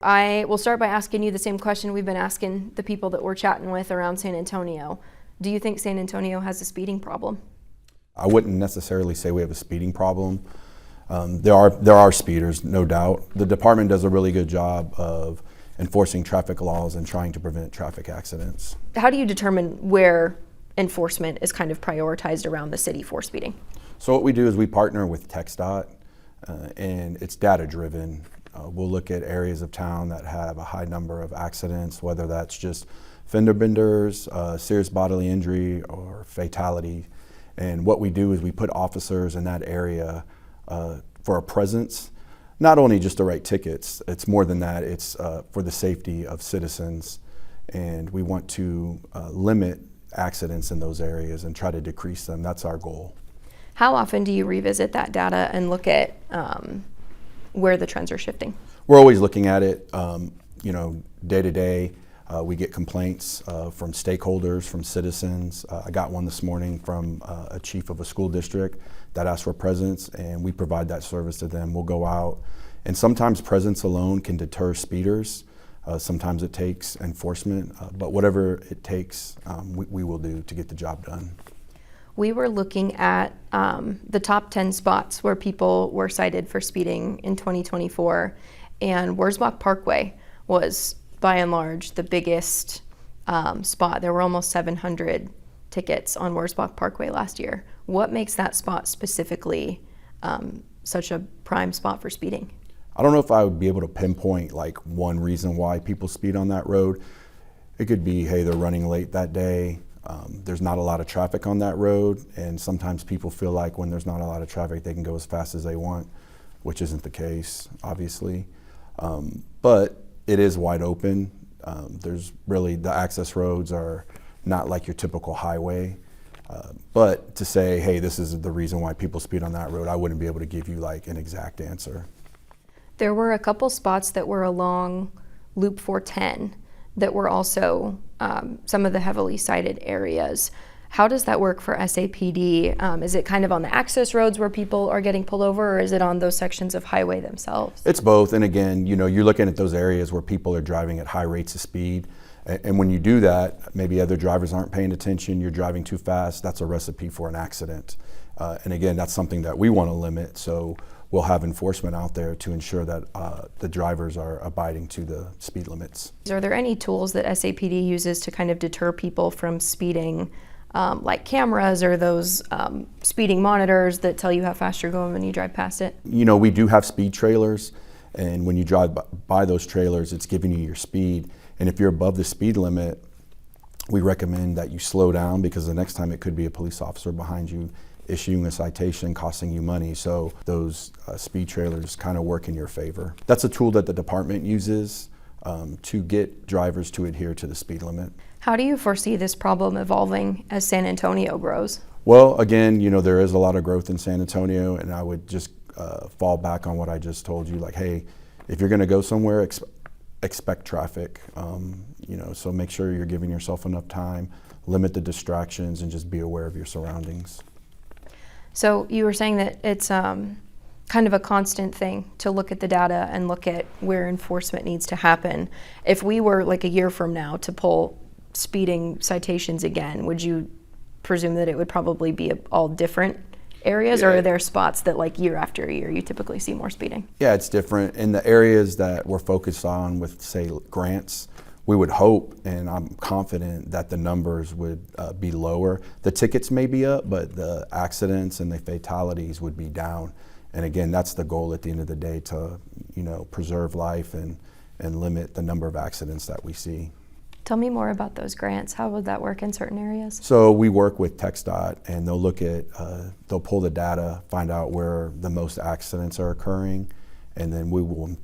I will start by asking you the same question we've been asking the people that we're chatting with around San Antonio. Do you think San Antonio has a speeding problem? I wouldn't necessarily say we have a speeding problem. There are speeders, no doubt. The department does a really good job of enforcing traffic laws and trying to prevent traffic accidents. How do you determine where enforcement is kind of prioritized around the city for speeding? So what we do is we partner with TxDOT, and it's data driven. We'll look at areas of town that have a high number of accidents, whether that's just fender benders, serious bodily injury, or fatality. And what we do is we put officers in that area for a presence, not only just to write tickets, it's more than that, it's for the safety of citizens. And we want to limit accidents in those areas and try to decrease them. That's our goal. How often do you revisit that data and look at where the trends are shifting? We're always looking at it, day to day. We get complaints from stakeholders, from citizens. I got one this morning from a chief of a school district that asked for presence, and we provide that service to them. We'll go out, and sometimes presence alone can deter speeders. Sometimes it takes enforcement, but whatever it takes, we will do to get the job done. We were looking at the top 10 spots where people were cited for speeding in 2024, and Wurzbach Parkway was by and large the biggest spot. There were almost 700 tickets on Worsbach Parkway last year. What makes that spot specifically such a prime spot for speeding? I don't know if I would be able to pinpoint like one reason why people speed on that road. It could be, hey, they're running late that day. There's not a lot of traffic on that road, and sometimes people feel like when there's not a lot of traffic they can go as fast as they want, which isn't the case, obviously. But it is wide open. There's really, the access roads are not like your typical highway. But to say, hey, this is the reason why people speed on that road, I wouldn't be able to give you like an exact answer. There were a couple spots that were along Loop 410 that were also some of the heavily cited areas. How does that work for SAPD? Is it kind of on the access roads where people are getting pulled over, or is it on those sections of highway themselves? It's both, and again, you're looking at those areas where people are driving at high rates of speed, and when you do that, maybe other drivers aren't paying attention, you're driving too fast, that's a recipe for an accident. And again, that's something that we want to limit, so we'll have enforcement out there to ensure that the drivers are abiding to the speed limits. Are there any tools that SAPD uses to kind of deter people from speeding, like cameras or those speeding monitors that tell you how fast you're going when you drive past it? We do have speed trailers, and when you drive by those trailers, it's giving you your speed. And if you're above the speed limit, we recommend that you slow down, because the next time it could be a police officer behind you issuing a citation, costing you money. So those speed trailers kind of work in your favor. That's a tool that the department uses to get drivers to adhere to the speed limit. How do you foresee this problem evolving as San Antonio grows? Well, again, there is a lot of growth in San Antonio, and I would just fall back on what I just told you, like, hey, if you're gonna go somewhere, expect traffic, so make sure you're giving yourself enough time, limit the distractions, and just be aware of your surroundings. So you were saying that it's kind of a constant thing to look at the data and look at where enforcement needs to happen. If we were like a year from now to pull speeding citations again, would you presume that it would probably be all different areas, or are there spots that like year after year you typically see more speeding? Yeah, it's different. In the areas that we're focused on with, say, grants, we would hope, and I'm confident, that the numbers would be lower. The tickets may be up, but the accidents and the fatalities would be down. And again, that's the goal at the end of the day, to preserve life and limit the number of accidents that we see. Tell me more about those grants. How would that work in certain areas? So we work with TxDOT, and they'll look at, they'll pull the data, find out where the most accidents are occurring, and then we will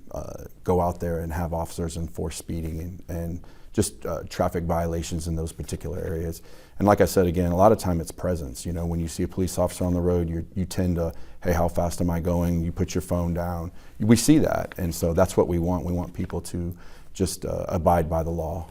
go out there and have officers enforce speeding and just traffic violations in those particular areas. And like I said, again, a lot of time it's presence. When you see a police officer on the road, you tend to, hey, how fast am I going? You put your phone down. We see that, and so that's what we want. We want people to just abide by the law.